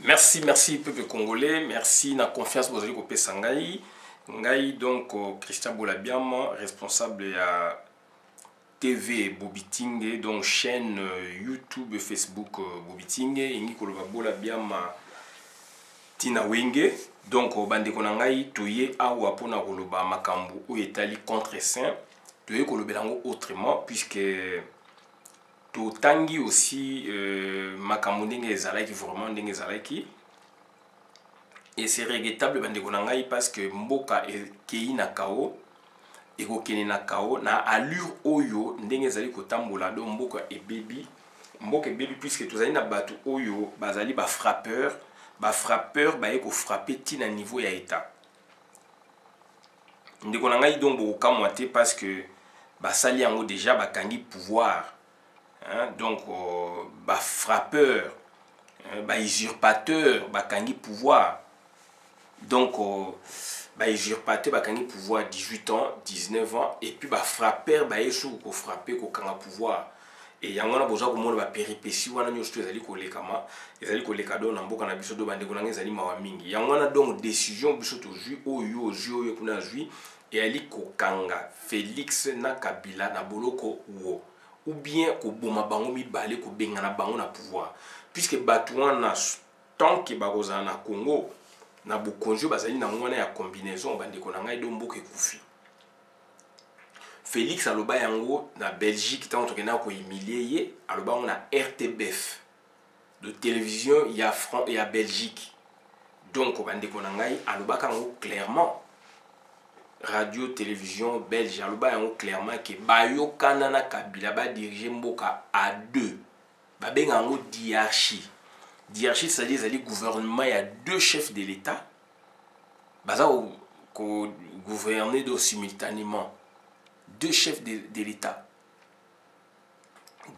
Merci, merci peuple congolais, merci na confiance pour vous kopesa ngai. Ngai donc Christian Bolabiama, responsable à TV Bobitingue, donc chaîne YouTube, Facebook Bobitingue, ingi koloba Bolabiama Tina Wenge. Donc bandeko na ngai toye awa pona koloba makambu o etali contre saint, toye kolobelango autrement puisque to tangi aussi makambu ndenge ezalaki vraiment ndenge ezalaki. Et c'est regrettable bandeko na ngai parce que mboka ekei na kao ekokene na kao na allure oyo ndenge ezali kotambola do mboka ebebi puisque tozali na bato oyo bazali ba frappeur baye ko frapper tina niveau ya état. Ndeko na ngai donc bokamwa te parce que basali yango déjà bakangi pouvoir. Hein, donc ba frappeur ba usurpateur bakangi pouvoir. Donc ba usurpateur bakangi pouvoir 18 ans 19 ans et puis ba frappeur ba yesu ko frapper ko kanga pouvoir. Et yango na boza ko mona ba péripéties wana nyoso ezali ko lekama ezali ko lekado na mboka na biso do bandeko na ezali mawa mingi. Yango na donc décision biso to jui oyo kuna jui et ali ko kanga Félix na Kabila na boloko wo. Ou bien ko boma bango mibale ko bengana bango na pouvoir puisque batouana tant que baroza na Congo na bokonjo bazali na ngwana ya combinaison bandeko na ngai do mboka ekufi. Félix aloba yango na Belgique tant que na ko humilier aloba on a RTBF de télévision ya France et à Belgique. Donc bandeko na ngai aloba kango clairement radio télévision belge aloba yango clairement que bayokana na Kabila ba diriger mboka à deux. Ba benga yango diarchie. Diarchie c'est-à-dire le gouvernement, il y a deux chefs de l'État. Baza ko gouverner simultanément. Deux chefs de l'État.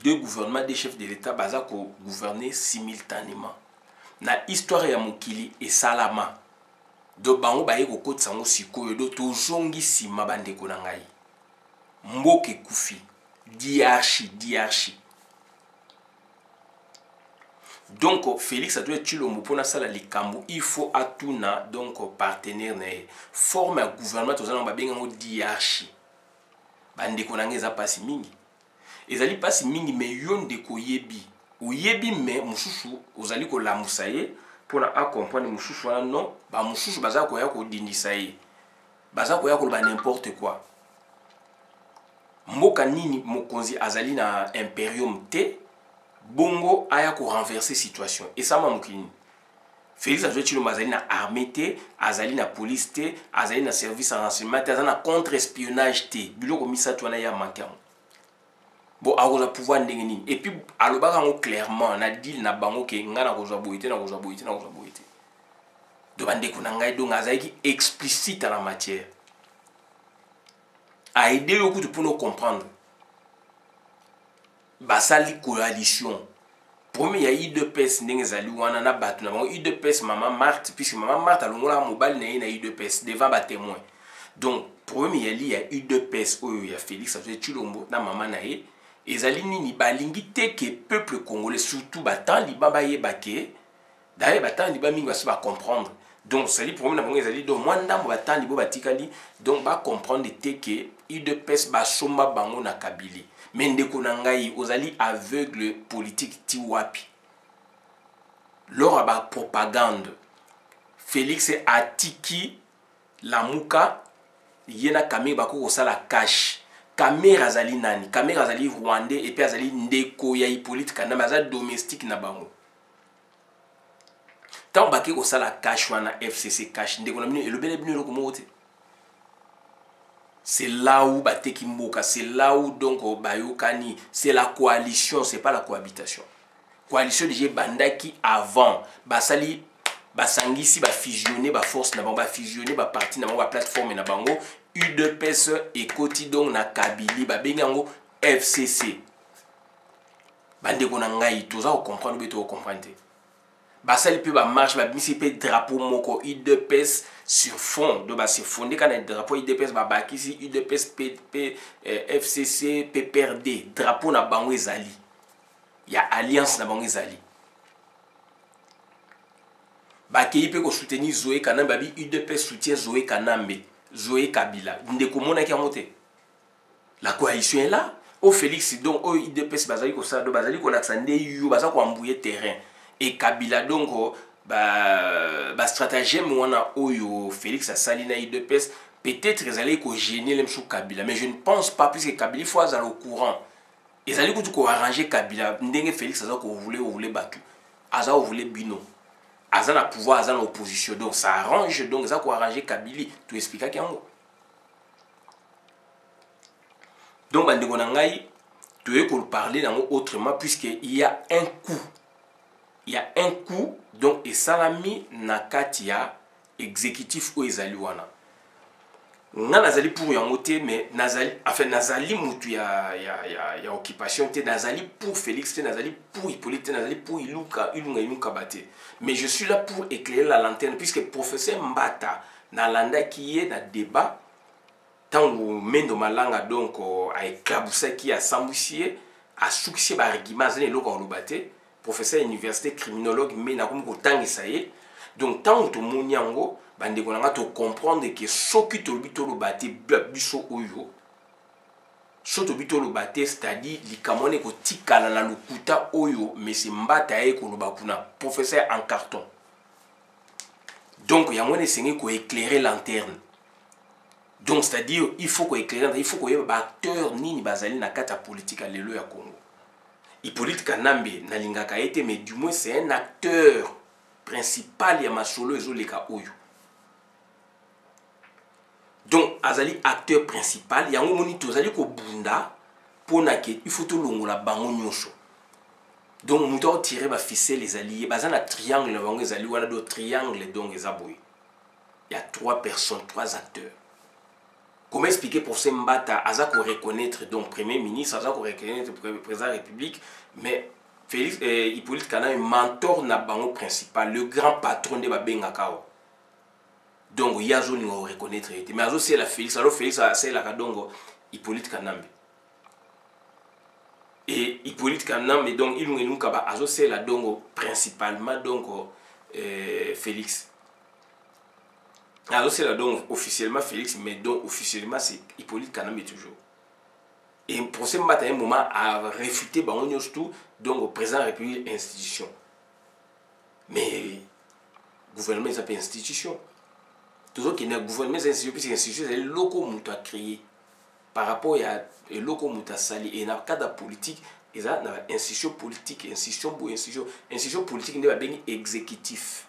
Deux gouvernements, des chefs de l'État baza ko gouverner simultanément. Na histoire ya mokili et salama. Do bango baye ko kotisa ngo sikoyo do tozongi sima bandeko na ngai. Mboke kufi. Diarchie. Donc Félix a dû être le mot pour la likambo. Il faut à tout na donc partenaire ne forme un gouvernement tous en babinga ngo diarchie. Bandeko na ngeza pasi mingi. Ezali pasi mingi mais yon de ko yebi. O yebi mais mususu ozali ko lamusaye pour na accompagner mususu non ba mususu baza ko ya ko dindisaye. Baza ko ya ko ba n'importe quoi. Mboka nini mokonzi azali na imperium te bongo aya ko renverser situation et ça mamukini Félix a joué le azali na armée te azali na police te azali na service en renseignement te azali na contre espionnage te biloko misatu wana ya manquant bon akoza pouvoir ndenge nini et puis alobaka ngo clairement na deal na bango ke ngana kozwa boyité na kozwa boyité do bandeko na ngai donc azali ki explicite en la matière a aider le coup pour nous comprendre. Basali coalition. Premier ya UDPS ndenge zali wana na batu na bango UDPS maman Marthe puisque maman Marthe alongola mobile na UDPS devant ba témoin. Donc premier ya li ya UDPS oyo ya Félix a fait Chilombo na maman na ye ezali nini balingi te ke peuple congolais surtout batan liba bayeba ke d'ailleurs batan liba mingi basi ba comprendre donc c'est le problème na bango ezali donc moi ndambo batan libo batikali donc ba comprendre te ke UDPS ba somba bango na Kabili mais ndeko na ngai ozali aveugle politique ti wapi lors ba propagande Félix atiki la muka yena kamera bako kosala cash kamera azali nani kamera azali rwandais et puis azali ndeko ya Hippolyte Kanambe azali domestique na bango tant baki kosala cash wana FCC cash ndeko na bino elobele bino eloko moko te c'est là où bateki mboka c'est là où donc bayokani c'est la coalition c'est pas la cohabitation coalition déjà bandaki avant basali basangisi ba fusionner ba force na bango ba fusionner ba parti na bango ba plateforme na bango UDPS ekoti donc na Kabili ba bengango FCC bandeko na ngai toza ko comprendre beto ko comprendre basali pe ba marche ba bimisi pe drapeau moko UDPS sur fond de ba se fondé kana drapeau UDPS ba bakisi UDPS FCC PPRD drapeau na bango ezali ya alliance na bango ezali bakei pe ko soutenir Zoé Kanambe babi UDPS soutient Zoé Kanambe Zoé Kabila ndeko mona ki amote la coalition est là au Félix donc au UDPS bazali ko sa do bazali ko laksande yo baza ko ambouiller terrain et Kabila donc ba stratagème wana oyo Félix a sali na UDPS peut-être ils allaient ko gêner les sous Kabila mais je ne pense pas puisque Kabila faut aller au courant ils allaient ko arranger Kabila ndenge Félix aza ko voulait battu aza voulait bino aza na pouvoir aza na opposition donc ça arrange donc ça ko arranger Kabili tu expliquer kiango donc bandeko na ngai tu es ko parler nango autrement puisque il y a un coup donc esalami na kati ya exécutif o ezali wana nga nazali pour yango te mais nazali enfin nazali mutu ya occupation te nazali pour Félix te nazali pour Hippolyte te nazali pour Ilunga bate mais je suis là pour éclairer la lanterne puisque professeur Mbata na landa qui est na débat tango Mendo Malanga donc a éclaboussé qui a samboussier a succès ba argument zane loko olobate professeur université criminologue mais na comme kotangisa ye donc tant to monyango bandeko nanga to comprendre que soki to bito lo bate biso oyo soto bito lo bate c'est-à-dire likamone ko tikala na lokuta oyo mais c'est Mbata ye ko lo bakuna professeur en carton donc yangone sengi ko éclairer lanterne donc c'est-à-dire il faut ko éclairer il faut ko yeba acteur nini bazali na kata politique à lelo ya Congo Hippolyte Kanambe nalingaka été mais du moins c'est un acteur principal ya masolo ezoleka oyo donc azali acteur principal yango moni tozali ko bunda pona ke il faut to longola bango nyonso donc muto tirer ba ficelle les alliés bazana triangle na bango ezali wana do triangle donc ezaboy il y a 3 personnes 3 acteurs. Comment expliquer pour ces Mbata aza ko reconnaître donc premier ministre aza ko reconnaître président de la République mais Félix Hippolyte Kanambe mentor na bango principal le grand patron de babenga kao donc yazo ni ko reconnaître mais azo c'est la Félix alors Félix c'est la kadongo Hippolyte Kanambe et Hippolyte Kanambe donc il nous kaba azo c'est la dongo principalement donc Félix. Alors c'est là donc officiellement Félix, mais donc officiellement c'est Hippolyte Kanambe toujours. Et pour ce matin, un moment à réfuter tout donc au président de la République institution. Mais gouvernement ça s'appelle institution. Toujours qu'il y a gouvernement institution puisque institution c'est le loco muta créé par rapport à le loco muta sali et dans le cadre politique ils ont une institution politique institution politique n'est pas bien exécutif.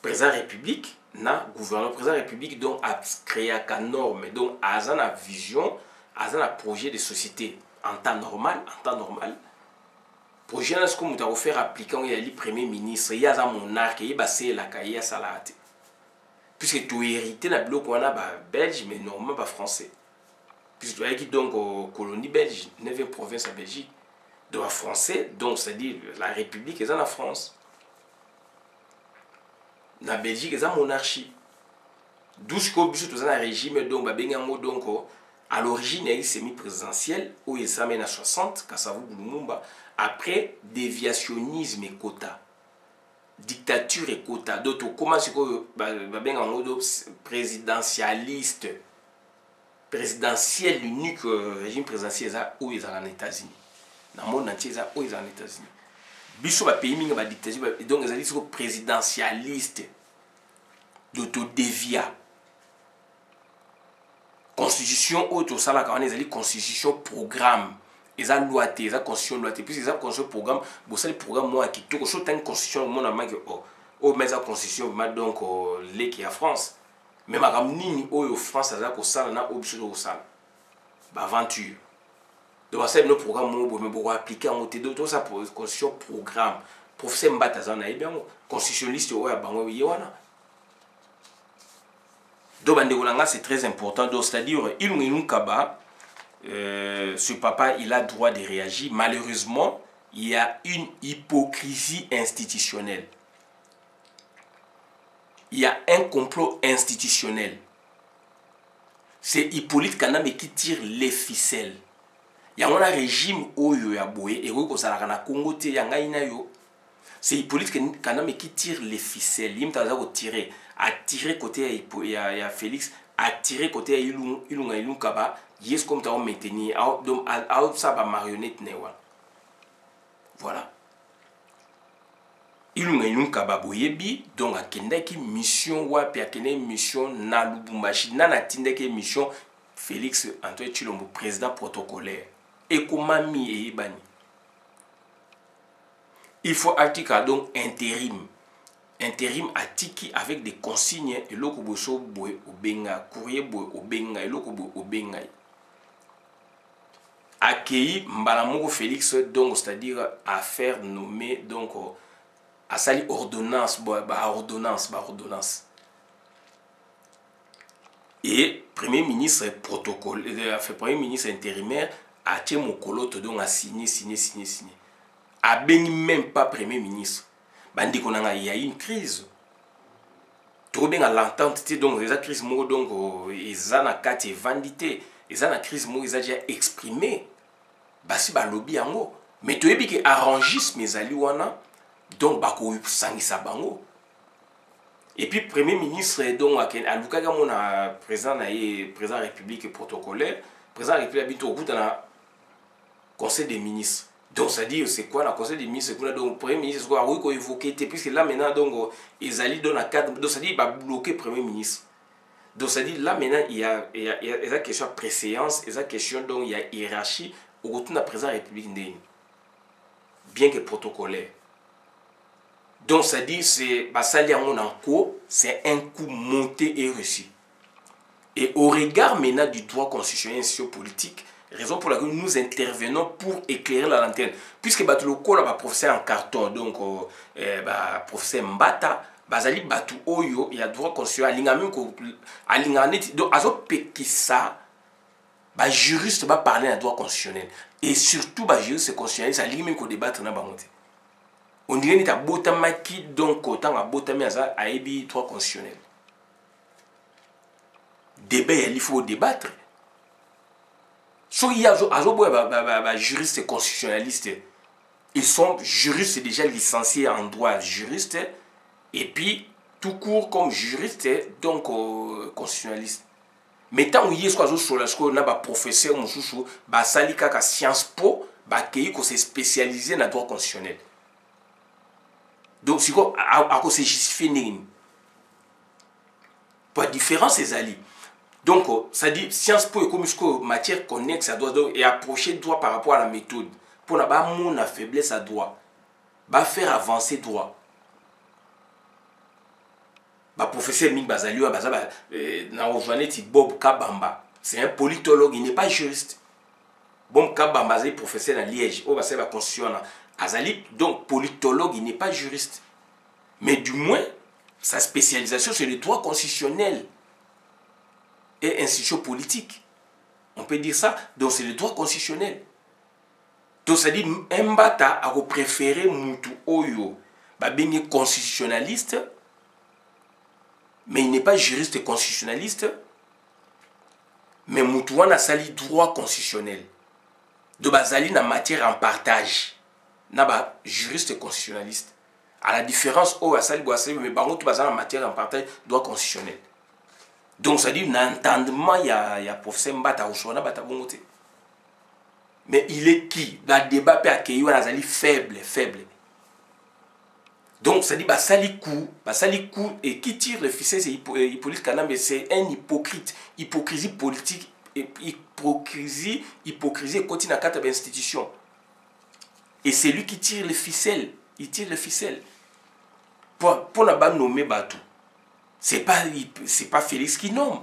Président République na gouvernement président République donc a créé une norme donc a une vision a un projet de société en temps normal projet là ce que nous avons fait appliquer il y a le premier ministre il y a un monarque il basé la cahier salate puisque tout hérité na bloc on a belge mais normalement pas français puisque tu as qui donc colonie belge 9e province en Belgique donc français donc c'est-à-dire la République est dans la France. Na Belgique, c'est une monarchie. D'où ce que nous avons un régime, donc, donc, À l'origine, il y a semi-présidentiel, où il s'amène à 60, Kasavu Lumumba. Après, déviationnisme et quota. Dictature et quota. D'autres, comment c'est que présidentialiste, présidentiel, l'unique régime présidentiel, où ils sont en États-Unis. Dans le monde entier, où ils sont en États-Unis. Biso ba pays mingi ba dictature, donc ils sont présidentialistes, d'autodévia. Constitution autre ça là quand ils ont constitution programme. Ils ont loi ils ont constitution loi puis ils ont constitution programme, bon ça le programme moi qui tout chose une constitution mon amant que oh mais la constitution donc les qui a France. Mais ma nini au France ça ko ça na obscur au ça. Ba aventure. Donc c'est nos programme mo mais pour appliquer en côté d'autres ça pour constitution programme. Professeur Mbataza na bien constitutionniste au ya bango wana. Donc c'est très important. Donc c'est-à-dire ce papa il a droit de réagir. Malheureusement, il y a une hypocrisie institutionnelle. Il y a un complot institutionnel. C'est Hippolyte Kaname qui tire les ficelles. Il y a un régime où il y a boé et où il y a Congo c'est Hippolyte Kaname qui tire les ficelles. Il a tiré, à tirer côté il y a Félix, à tirer côté Ilunga Kaba, yes comme tu as maintenu, donc ça va marionnette newa. Voilà. Ilunga Kaba boyebi, donc à Kendaki mission wapi à Kendaki mission na Lubumbashi, na Tindeki mission Félix Antoine Tshilombo président protocolaire. Et comment mi et ibani. Il faut article donc intérim. Intérim atiki avec des consignes et le koboso boé au benga, courrier boé au benga et le kobo au benga. Accueilli Mbalamoko Félix donc c'est-à-dire à faire nommer donc à sali ordonnance ordonnance. Et premier ministre protocole premier ministre intérimaire a tient mon colote donc a signé. A béni même pas premier ministre. Bandi konanga il y a une crise. Trop bien à l'entente donc les crise mo donc ils en a quatre vandité. Ils en a crise mo ils a déjà exprimé. Basi ba lobby yango. Mais tu ebi que arrangisme mes ali wana donc bako sangisa bango. Et puis premier ministre donc à Lukaga mona président président république protocolaire, président république habite au bout dans la conseil des ministres. Donc ça dit c'est quoi la conseil des ministres, donc le premier ministre quoi oui qu'on évoqué puisque là maintenant donc ils allaient dans la cadre donc ça dit il va bloquer premier ministre. Donc ça dit là maintenant il y a la question de préséance, il y a la question donc il y a hiérarchie au retour de la présidence de la République bien que protocolaire. Donc ça dit c'est c'est un coup monté et reçu. Et au regard maintenant du droit constitutionnel et sociopolitique, raison pour laquelle nous intervenons pour éclairer la lanterne. Puisque le col a professeur en carton, donc professeur Mbata, Bazali Batu Oyo, il y a droit constitutionnel, à l'ingamé, donc azo pekisa, juriste va parler de droit constitutionnel. Et surtout, juriste constitutionnel, ça limite qu'on débattre dans le on dirait que tu as botamaki, donc autant à botami à ebi droit constitutionnel. Débat, il faut débattre. So il y a juristes constitutionnalistes. Ils sont juristes déjà licenciés en droit juriste et puis tout court comme juriste donc constitutionnaliste. Mais tant qu'il y a sur la scope, on a un professeur Moussoussou, Sali Kaka Sciences Po, qui s'est spécialisé dans le droit constitutionnel. Donc c'est quoi à cause c'est justifié. Pour la différence c'est Ali. Donc, ça dit, Sciences Po et comme matière connexe à droit et approcher droit par rapport à la méthode. Pour la mon faiblesse à droit. Faire avancer droit. Professeur Ming Bazali, Bob Kabamba. C'est un politologue, il n'est pas juriste. Bob Kabamba, c'est professeur à Liège. Oh, c'est la constitution. Azali, donc politologue, il n'est pas juriste. Mais du moins, sa spécialisation, c'est le droit constitutionnel. Et institution politique. On peut dire ça. Donc c'est le droit constitutionnel. Donc ça dit Mbata a préféré Moutou Oyo. Il est constitutionnaliste. Mais il n'est pas juriste constitutionnaliste. mais Moutouana sali droit constitutionnel. De bazali na matière en partage. Naba juriste constitutionnaliste. À la différence, oh, asali boasali, mais bango tout bazali en matière en partage droit constitutionnel. Donc ça dit, l'entendement, il y a professeur Mbata Oshona Bata Bongote. Mais il est qui? Le débat peut accueillir un faible, faible. Donc ça dit, basali coup, et qui tire le ficelle, c'est Hippolyte Kanambe, c'est un hypocrite. Hypocrisie politique, hypocrisie continue à quatre institutions. Et c'est lui qui tire le ficelle. Il tire le ficelle. Pour ne pas nommer Batou. C'est pas Félix qui nomme.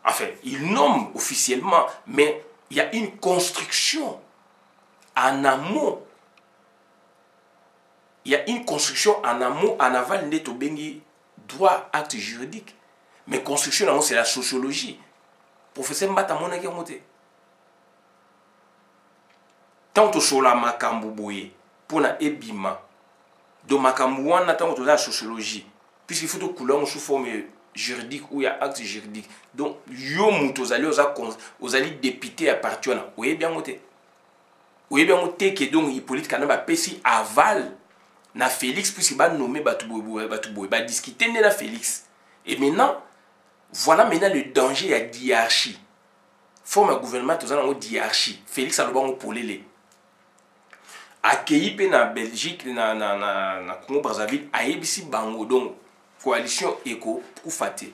Enfin, il nomme officiellement, mais il y a une construction en amont. Il y a une construction en amont, en aval, neto bengi droit, acte juridique. Mais construction en amont, c'est la sociologie. Professeur Mbata Monaki Mote. Tant que sur la makambu boye, pour na ebima, de makambu wana tant que la sociologie. Puisqu'il faut que l'on sous forme juridique ou il y a acte juridique. Donc, yo mouto aux alliés députés à partir là. Vous voyez bien moté. Vous voyez bien moté que donc Hippolyte Kanamba pesi aval na Félix puisqu'il va nommer Batouboy, va discuter na Félix. Et maintenant, voilà maintenant le danger à hiérarchie. Forme un gouvernement tous en hiérarchie. Félix a le bon pour les. Accueilli na Belgique na Congo Brazzaville a ebisi bango donc coalition éco pour faté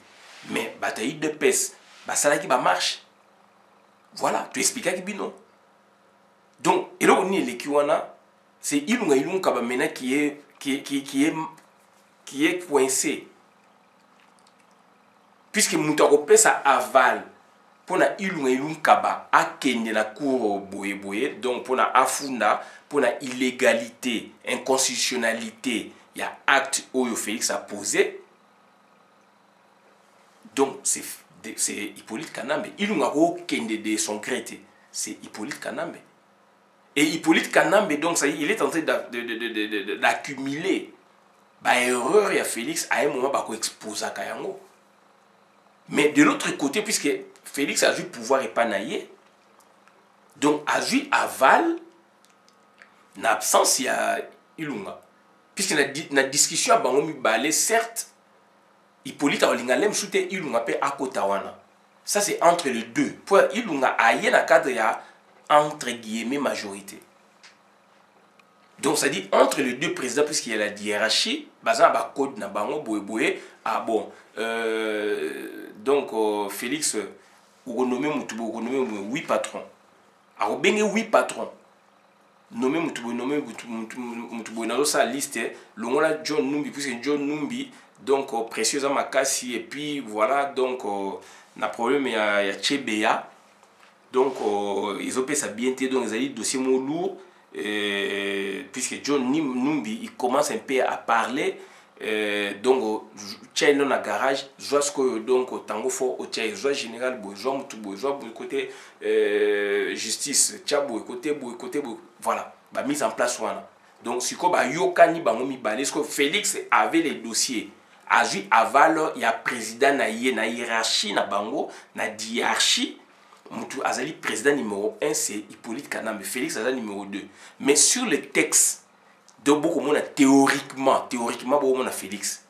mais bataille de pèse ça là qui va marche voilà tu expliques qui bino donc et là on est l'équiwana c'est ilunga kaba mena qui est coincé puisque mutako pesa aval pour na ilunga kaba akende na cour boye donc pour na afunda pour la illégalité, inconstitutionnalité, il y a acte où Félix a posé. Donc, c'est Hippolyte Kanambe. Il n'a aucun de son crété. C'est Hippolyte Kanambe. Et Hippolyte Kanambe, donc, ça y est, il est en train d'accumuler. Erreur, il y a Félix, à un moment, il expose à Kayango. Mais de l'autre côté, puisque Félix a eu pouvoir épanailler, donc, a eu aval. En absence, il y a Ilunga. Puisque la discussion a bangomi balé, certes, Hippolyte a olingalem soute Ilunga pe akotawana. Ça c'est entre les deux. Pour Ilunga aye na cadre ya entre guillemets majorité. Donc ça dit entre les deux présidents puisqu'il y a la hiérarchie, bazan ba code na bango boye ah bon donc Félix ou nommé mutubo ou nommé 8 patrons. A obengé 8 patrons. Nommé Mutubo dans sa liste l'ongola John Numbi puisque John Numbi donc précieusement Makasi et puis voilà donc na problème il y a Tchebeya donc ils ont fait ça bien donc ils ont dit dossier mon lourd puisque John Numbi il commence un peu à parler donc tchè non na garage soit ce que donc tango fort au tchè soit général bourgeois Mutubo soit côté justice tchabo côté voilà bah mise en place voilà donc si quoi bah yokani bah momi balé ce que Félix avait les dossiers agi aval il y a président na hiérarchie na bango na hiérarchie mutu azali président numéro 1 c'est Hippolyte Kanambe Félix azali numéro 2 mais sur le texte de beaucoup monde théoriquement beaucoup monde Félix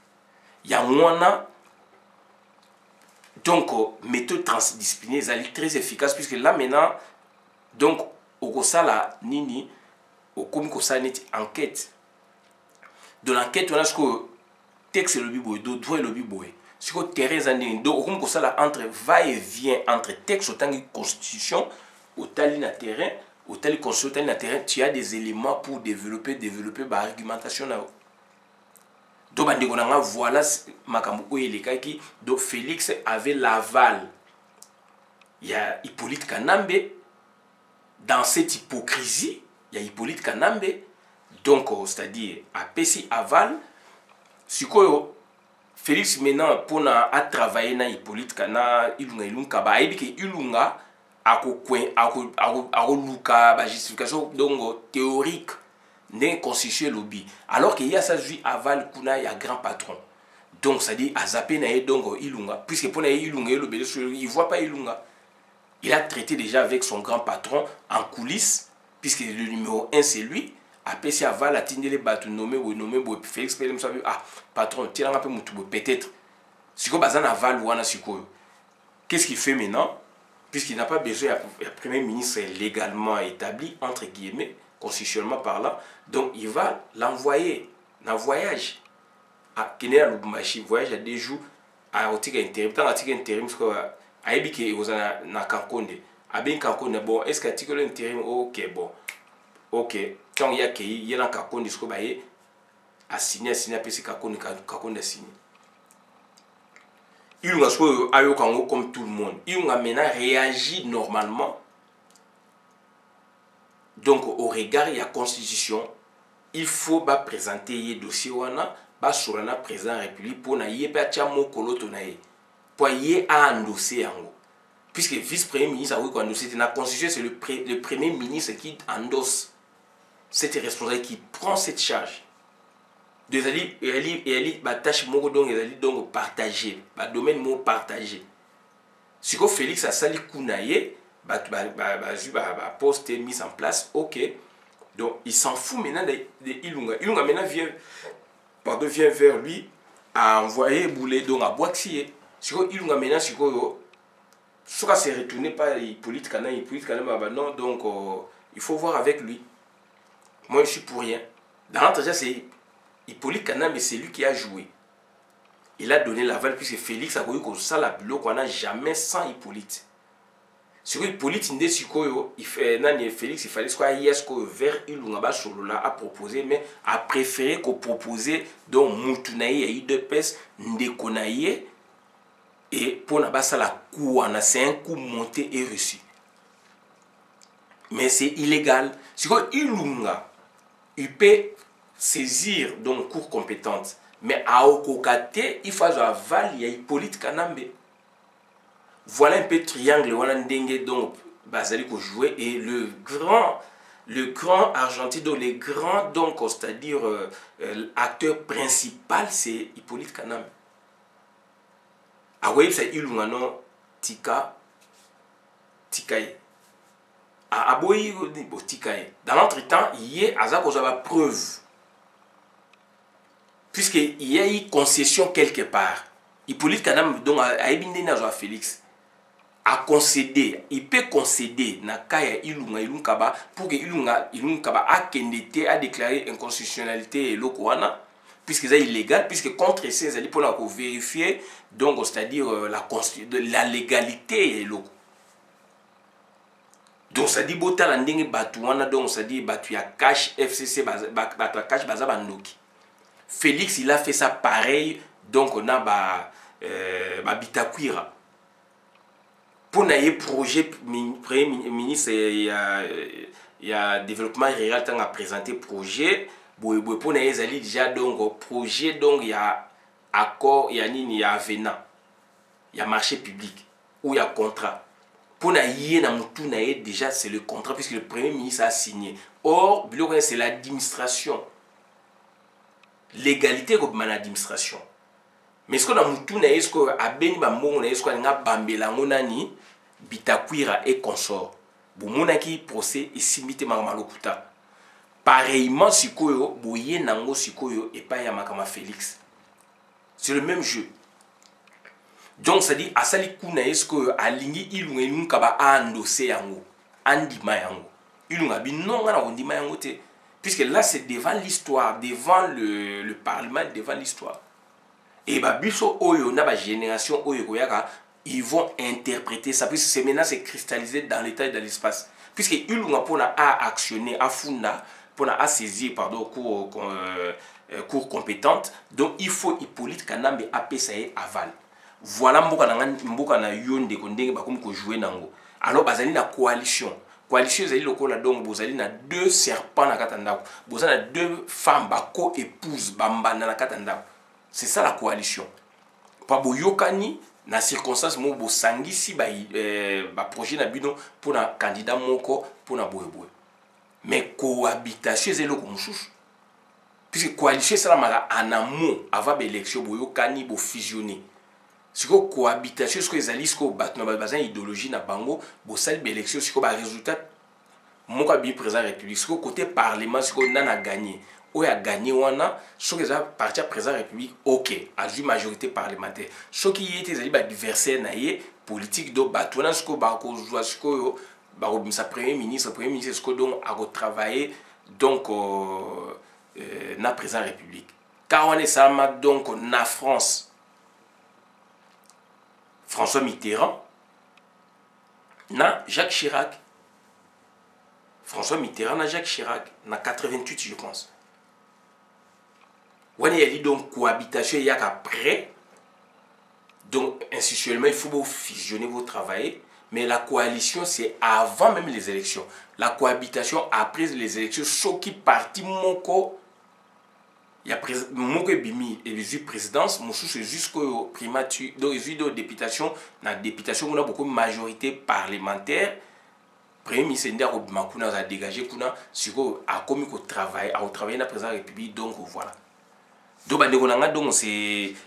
il y a moins donc méthode transdisciplinaire est très efficace puisque là maintenant donc au Kosala nini au comme Kosala net enquête de l'enquête on a ce que texte le biboy do droit le biboy ce que terrain zandi do au comme Kosala entre va et vient entre texte autant que constitution au tali na terrain au tali constitution na terrain tu as des éléments pour développer ba argumentation là donc voilà makambo elekaki donc Félix avait l'aval il y a Hippolyte Kanambe dans cette hypocrisie il y a Hippolyte Kanambe donc c'est-à-dire à Pessi aval si quoi Félix maintenant pour à travailler na Hippolyte Kana ilunga ba ebi ke ilunga ako luka ba justification donc théorique n'est constitué lobby alors qu'il y a ça vie aval kuna il y a grand patron donc ça dit à zapper na donc ilunga puisque pour na ilunga le il voit pas ilunga Il a traité déjà avec son grand patron en coulisses, puisque le numéro 1 c'est lui. Après, si Aval a tindé les bateaux nommés, Félix Pelem, ah, patron, tiens, un peu peut-être. Si vous avez Aval ou qu'est-ce qu'il fait maintenant? Puisqu'il n'a pas besoin d'un premier ministre légalement établi, entre guillemets, constitutionnellement parlant, donc il va l'envoyer en voyage à Kenya Lubumbashi, voyage à 2 jours à Otika Intérim. Tant Otika Intérim, à Ebike, vous avez na Kankonde. À bien Kankonde, bon, est-ce qu'Otika Intérim, ok, bon, ok. Quand il y a un Kankonde, il y a signé, puis c'est Kankonde a signé. Il y a comme tout le monde. Il y a maintenant réagi normalement. Donc, au regard de la Constitution, il faut présenter les dossiers sur le président de la République pour endosser. Puisque le vice-premier ministre a endossé, la Constitution, c'est le premier ministre qui endosse cette responsabilité, qui prend cette charge. Donc, il tâche donc partager, domaine partagé. Si Félix a sali Kounaye, poste mis en place, ok. Donc il s'en fout maintenant de Ilunga. Ilunga maintenant vient vers lui à envoyer Boulé donc à Boaxié. Si Ilunga maintenant, si soit c'est retourné par Hippolyte Kana, non, donc il faut voir avec lui. Moi je suis pour rien. Dans l'entretien, c'est Hippolyte Kana, mais c'est lui qui a joué. Il a donné l'aval puisque Félix a dit que ça la bloc qu'on n'a jamais sans Hippolyte. Sur Hippolyte Félix il fallait soit yes vers Ilunga Solola a proposé, mais a préféré qu'on propose donc Moutunaye et Idepes Ndekonaye et pour n'a pas ça la coup c'est un coup monté et reçu. Mais c'est illégal. Sur Ilunga il peut saisir donc cour compétente. Mais à Okokate, il faut aval, il y a Hippolyte Kanambe. Voilà un peu triangle, voilà Ndenge donc Bazali qu'on jouait et le grand argentin, donc le grand donc c'est-à-dire acteur principal c'est Hippolyte Kanambe. Ah oui, c'est Ilungano Tikaye. Ah aboyi Tikaye. Dans l'entretemps, il y a la preuve. Puisqu'il y a eu concession quelque part. Hippolyte Kanam, donc, a ébindé à Félix, a concédé, il peut concéder na kaya Ilunga Kaba pour que Ilunga Kaba a déclaré inconstitutionnalité et l'Okwana, puisque c'est illégal, puisque contre ces alliés pour vérifier, donc c'est-à-dire la légalité et l'Oko. Donc ça dit bota landing batouana, donc ça dit batuya cash FCC batuya cash bazabandoki. Félix, il a fait ça pareil, donc on a Bitakwira. Pour un projet, premier ministre, il y a développement rural qui a présenté projet. Pour déjà donc projet, donc il y a accord, il y a avenant, il y a marché public, ou il y a contrat. Pour déjà c'est le contrat puisque le premier ministre a signé. Or, c'est l'administration. Légalité comme l'administration. Mais ce qu'on a moutouna est-ce que a beni ba mongo est-ce qu'on a bambela ngonani Bitakwira et consort. Bomonaki procès et simité malokuta. Pareillement sikoyo boye nango sikoyo et pas yamakama Félix. C'est le même jeu. Donc ça dit asali kuna est-ce que alingi ilunga ilunga ba endossé yango andima yango. Ilunga bi non ngana ondima yango te. Puisque là, c'est devant l'histoire, devant le Parlement, devant l'histoire. Et biso oyo na ba génération oyo koyaka, ils vont interpréter ça puisque c'est maintenant c'est cristallisé dans l'état et dans l'espace. Puisque Ilunga pona a actionné, a funda, pona a saisi pardon cour compétente, donc il faut Hippolyte Kanambe apesaye aval. Voilà mboka na yonde ko ndenge ba comme ko jouer nango. Alors bazali na coalition. Coalition zali lokola donc bozali na 2 serpents na katandako. Bozali na 2 femmes bako épouse bambana na katandako. C'est ça la coalition. Pa boyokani na circonstance mo bosangisi ba projet na bino pour na candidat moko pour na boyeboy. Mais cohabitation zali loko mususu. Puisque coalition ça la en amont avant l'élection boyokani bo fusionner. siko cohabitation siko ezali siko bato na bazan idéologie na bango bosali ba élection siko ba résultat moko bi président république siko côté parlement siko nana gagné oyo a gagné wana soki eza parti ya président république ok azwi majorité parlementaire soki ye ete ezali badiversaire na ye politique do bato wana sikoyo bakozwa sikoyo bakobimisa premier ministre sikoyo donc akotravaille donc na président république car wana esalama donc na France François Mitterrand na Jacques Chirac. François Mitterrand na Jacques Chirac na 88 je pense. On y a dit donc cohabitation il y a qu'après. Donc institutionnellement il faut fusionner vos travail. Mais la coalition c'est avant même les élections. La cohabitation après les élections, ce qui parti moko. Il y a moko bimi et les présidence, mon c'est jusqu'au primature, donc les députation, la députation on a beaucoup de majorité parlementaire. Premier ministre Ndako Makuna a dégagé kuna siko a commis au travail, a travaillé dans la présidence de la République donc voilà. Donc c'est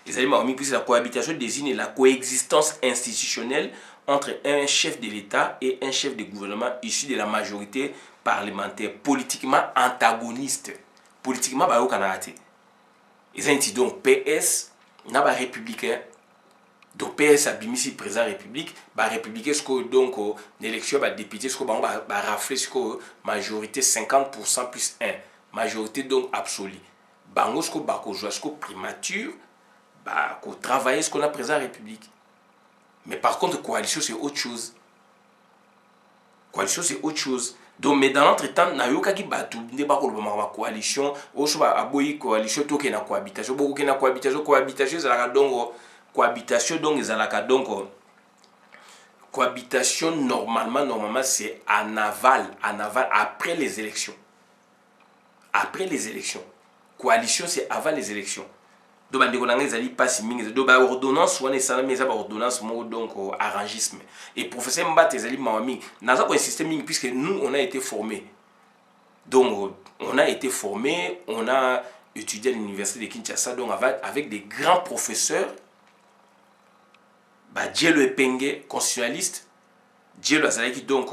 les éléments la cohabitation désigne la coexistence institutionnelle entre un chef de l'État et un chef de gouvernement issu de la majorité parlementaire politiquement antagoniste. Politiquement ba okanate. Ils ont dit donc PS n'a pas républicain. Donc PS a bimisi président république, ba républicain ce que donc l'élection ba député ce que ba rafler ce que majorité 50% plus 1, majorité donc absolue. Bango ce que ba ko jouer ce que primature ba ko travailler ce qu'on a président république. Mais par contre coalition c'est autre chose. Coalition c'est autre chose. Donc, mais dans l'entretemps, na yoka ki batu ne ba ko ma coalition, o so ba aboyi coalition to ke na cohabitation, beaucoup ke na cohabitation ezalaka donc cohabitation donc ezalaka donc cohabitation normalement c'est en aval après les élections. Après les élections. Coalition c'est avant les élections. Donc bande ko nanga ezali passe mingi donc ba ordonnance wana esala mais ba ordonnance mo donc arrangisme et professeur Mbate ezali mawami naza ko insister mingi puisque nous on a été formés. Donc on a été formés, on a étudié à l'université de Kinshasa donc avec des grands professeurs ba Dielo Epenge constitutionnaliste, Dielo azalaki donc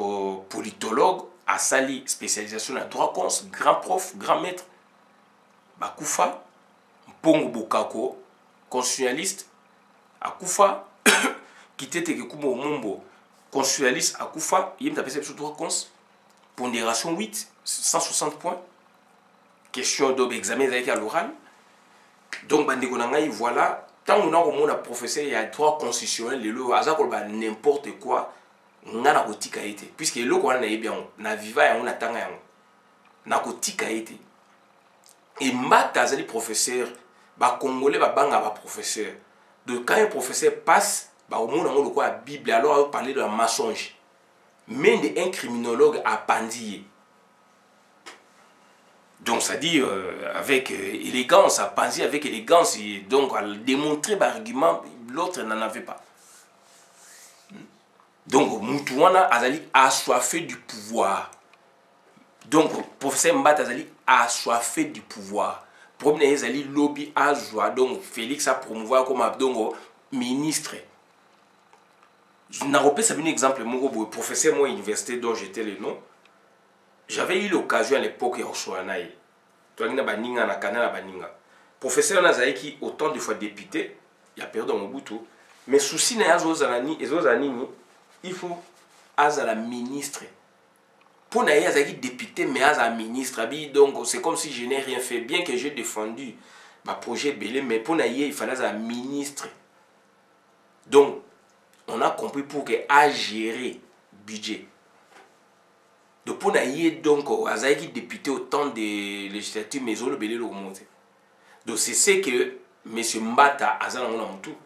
politologue, asali spécialisation en droit cons, grand prof, grand maître ba Koufa Pongo Bokako, constitutionnaliste, Akufa, Kitete Kekumo Mombo, constitutionnaliste, Akufa, il y a sur droit cons, pondération 8, 160 points, question d'examen avec à l'oral. Donc, Bandegonangaï, voilà, tant qu'on a professeur, il y a droit constitutionnel, le lot, n'importe quoi, on a la été. Puisque le lot qu'on a bien, on a viva et on a tanga, on a été. Et Mbata azali professeur, ba congolais ba banga ba professeur. Donc quand un professeur passe, ba au monde on le quoi la Bible alors on parler de la mensonge. Mais un criminologue a pandillé. Donc ça dit avec élégance, a pandillé avec élégance et donc à démontrer par argument l'autre n'en avait pas. Donc Moutouana azali assoiffé du pouvoir. Donc professeur Mbata azali assoiffé du pouvoir. Problème ezali lobby à joie donc Félix a promouvoir comme donc ministre. Je n'ai pas un exemple mon professeur moi université dont j'étais le nom. J'avais eu l'occasion à l'époque au Soanaï. Toi na baninga na kanala baninga. Professeur Nazaï qui autant de fois député, il a perdu mon boutou. Mais souci na azozalani ezozanini, il faut azala ministre. Pour naïe azaki député mais à ministre donc c'est comme si je n'ai rien fait bien que j'ai défendu ma projet belé mais pour naïe il fallait un ministre. Donc on a compris pour que à gérer budget. Donc pour naïe donc azaki député au temps des législatives mais on le belé l'augmenter. Donc c'est ce que monsieur Mbata azana on a tout.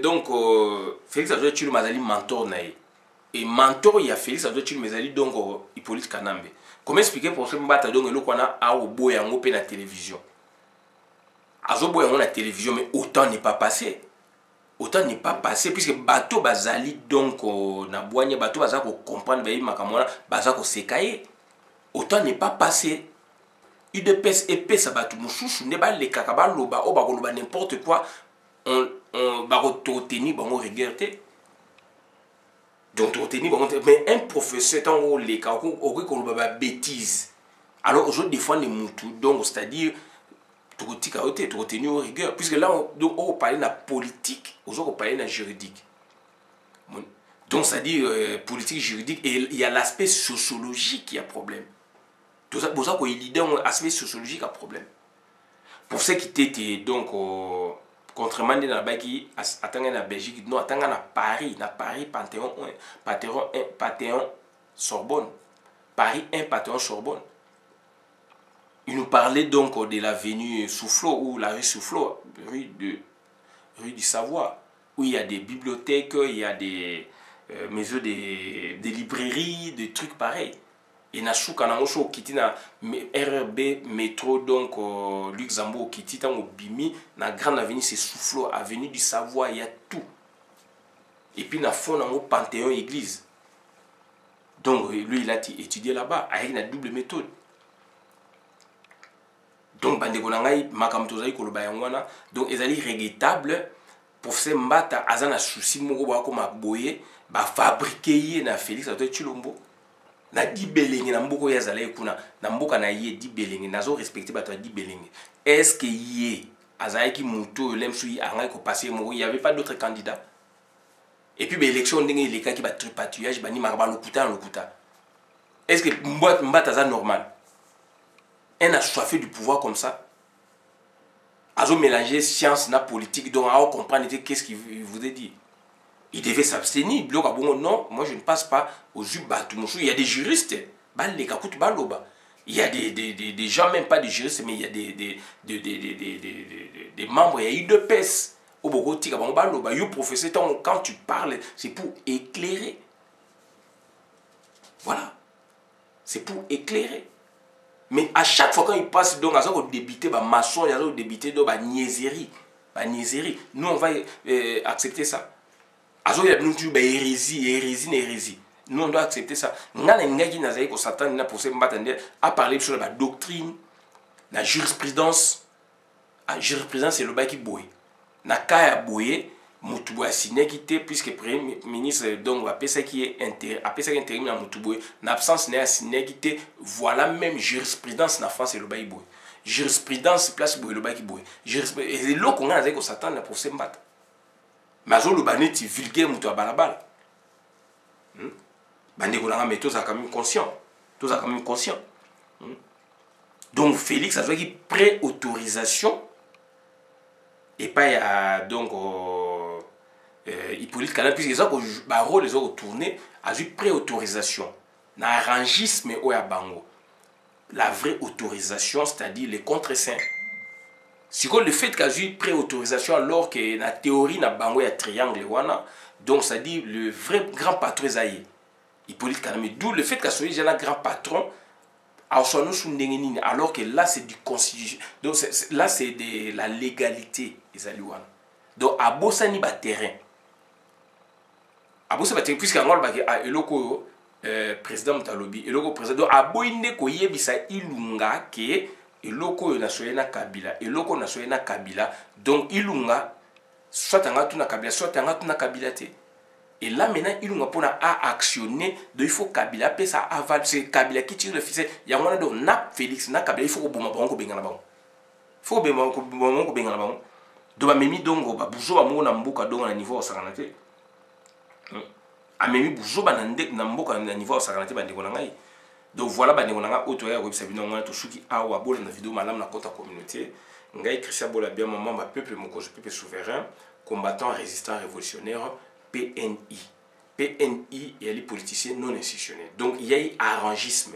Donc Félix Antoine Tshilombo mazali mentor naïe. Et mentor il y a Félix Antoine Tshilombo mais ali donc Hippolyte Kanambe. Comment expliquer pour ce Mbata donc le qu'on a à oboy en open la télévision. Azoboy en la télévision mais autant n'est pas passé. Autant n'est pas passé puisque bateau bazali donc na boigné bateau bazako comprendre ba makamona bazako sekaye. Autant n'est pas passé. UDPS epesa bato mosusu nde balekaka baloba oyo bakoloba n'importe quoi bakototeni bango rigueur te. Donc mais un professeur tant oleka okoki koloba ba bêtise alors aujourd'hui des fois les mutu donc c'est-à-dire tokotika ote tokoteni au rigueur puisque là on parle de la politique on parle de la juridique. Donc c'est-à-dire politique juridique et il y a l'aspect sociologique qui a problème. Tout ça pour ça qu'il y a un aspect sociologique à problème. Pour ceux qui étaient donc contrairement à la Belgique, attendant la Belgique, non attendant à Paris, Panthéon Sorbonne, Paris 1 Panthéon Sorbonne. Il nous parlait donc de l'avenue Soufflot ou la rue Soufflot, rue du Savoie, où il y a des bibliothèques, il y a des maisons, des librairies, des trucs pareils. Et na souka na moso kiti na RRB métro donc Luxembourg kiti tango bimi na grande avenue c'est Soufflot, avenue du Savoie, il y a tout. Et puis na fond na Panthéon église. Donc lui il a étudié là-bas avec une double méthode. Donc bandeko na ngai makambo tozali koloba yango wana donc ezali regrettable professeur Mbata azana souci moko ba ko maboye ba fabriquer ye na Félix Antoine Tshilombo. Na di belenge na mboko ya zala kuna na mboka na ye di belenge nazo respecter bato di belenge est-ce que ye azaki muto lemsu yi angai ko passer mo il y avait pas d'autres candidats et puis l'élection ndenge les cas qui ba tripatouillage ba ni maraba lokuta est-ce que mbata za normal un assoiffé du pouvoir comme ça azo mélanger science na politique donc à comprendre qu'est-ce qu'il voulait dire. Il devait s'abstenir. Non, moi je ne passe pas aux jubats. Il y a des juristes. Il y a des gens, même pas des juristes, mais il y a des membres. Il y a eu deux PES. Professeur, quand tu parles, c'est pour éclairer. Voilà. C'est pour éclairer. Mais à chaque fois quand il passe, donc, à débiter, maçon, il y a débiter, niaiserie. Nous, on va accepter ça. Azo ya nous tu hérésie. Nous on doit accepter ça. Ngana ngaki na zaiko satan na pour se mbatande à parler sur la doctrine, la jurisprudence. La jurisprudence c'est le baki boy. Na kaya boye mutubu asine kité puisque premier ministre donc va penser qui est intérim na mutubu na absence na asine kité voilà même jurisprudence na France c'est le baki boy. Jurisprudence place boy le baki boy. Jurisprudence et lo konga zaiko satan na pour se mbatande. Mais le baneti vulgaire muto à balabala. Bandeko na mais tous a quand même conscient. Donc Félix a joué pré-autorisation et pas il y a donc Hippolyte Canal puisque ça que baro les autres tourné a joué pré-autorisation. Na arrangisme au ya bango. La vraie autorisation c'est-à-dire les contre-saints. Si le fait qu'il y a eu pré-autorisation alors que la théorie n'a pas un triangle, donc ça dit le vrai grand patron est Hippolyte Kaname. D'où le fait qu'il y ait un grand patron, alors que là c'est du constitution. Donc là c'est de la légalité. Donc à Bossani ba terrain. À Bossani ba terrain puisqu'il y a un président Mutalobi, le président a boine ko yebisa ilunga ke eloko nasoye na Kabila eloko nasoye na Kabila donc ilunga soit anga tuna Kabila soit anga tuna Kabila te et là maintenant ilunga pona a actionner donc il faut Kabila pe ça aval c'est Kabila qui tire le fils ya ngona donc na Félix na Kabila il faut boma bango benga na bango faut bema ko benga na bango do ba memi dongo ba buzo ba mo na mboka dongo na niveau osakana te amemi buzo ba na mboka na niveau osakana te ba ndeko na ngai. Donc voilà, on a autre website on a tout qui a ou abonné la vidéo madame la compte communauté ngai Christian Bola bien maman ma peuple mon peuple souverain combattant résistant révolutionnaire PNI et les politiciens non institutionnels. Donc il y a eu arrangisme.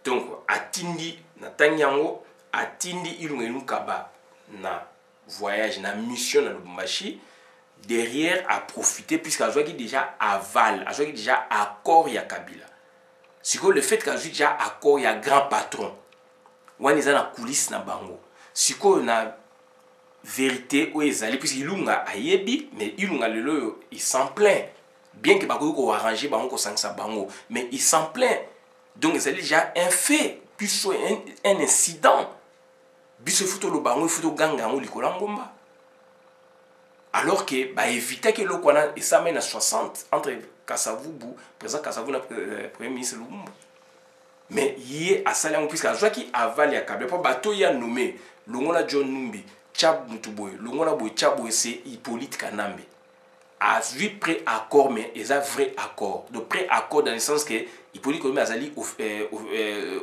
Donc atindi na tanyango atindi ilunga kaba na voyage na mission na Lubumbashi derrière à profiter puisqu'à qui déjà aval, à qui déjà accord ya Kabila. Si le fait qu'il y a déjà accord, il y a grand patron. On est dans la coulisse na bango. Si on a vérité où ils allaient, puisqu'il y a ayebi, mais il s'en plaint. Bien que bako ko arranger bango ko sangsa bango, mais il s'en plaint. Donc ils allaient déjà un fait biso un incident biso futo lo bango futo ganga ngo likola ngomba alors que bah éviter que le kwana et ça mène à 60 entre Kasavubu président Kasavubu na premier ministre Lumumba mais yé à salaire puisque à joie qui avale ya kabla pour bateau ya nommé longola John Numbi Tchab Mutuboy longola boy Tchabo c'est Hippolyte Kanambe a vu pré-accord mais ils a vrai accord de pré-accord dans le sens que Hippolyte Kanambe azali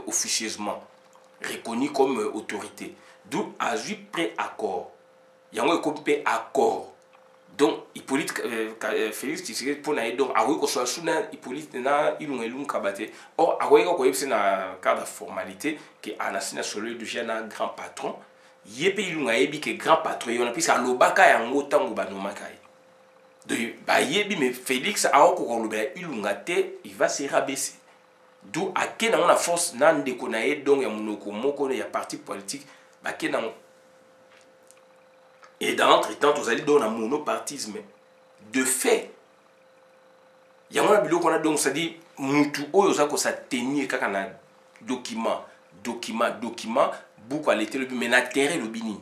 officieusement reconnu comme autorité d'où a vu pré-accord yango ekompé accord donc Hippolyte Félix Tshisekedi pour naïe donc akoki ko soit suna Hippolyte na ilunga kabate or akoki ko yebisa na cadre de formalité que anasina solo de jeune grand patron yepe ilunga yebi que grand patron yona pisa alobaka yango tango banomaka de ba yebi mais Félix aoko ko lobela ilunga te il va se rabaisser d'où akena on a force nan de konaye donc ya monoko moko ya parti politique ba kena. Et dans l'entretemps, vous allez donner un monopartisme. De fait, il y a un bilot qu'on a donc, ça dit, Moutou, Oyosako, ça tenir quand on a document, beaucoup à l'été, mais l'intérêt, le bini.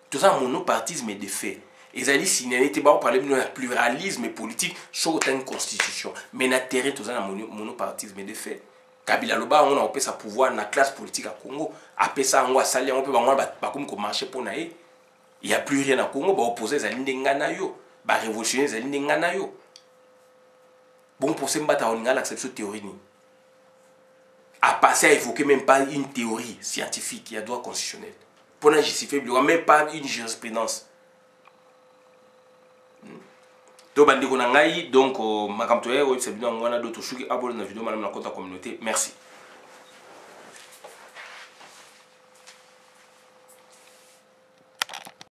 Tout ça, monopartisme est de fait. Et ça dit, si n'y était pas parler de pluralisme politique, sur une constitution. Mais l'intérêt, tout ça, monopartisme est de fait. Kabila Loba, on a opé sa pouvoir dans la classe politique à Congo. Après ça, on va salir, on peut pas marcher pour naïe. Il n'y a plus rien à Congo, bah opposer les Alindenganayo, bah révolutionner les Alindenganayo. Bon, pour ça, on a l'acception théorie. À passer à évoquer même pas une théorie scientifique, il y a droit constitutionnel. Pour la justifier, il n'y aura même pas une jurisprudence. Donc, donc, ma communauté, merci.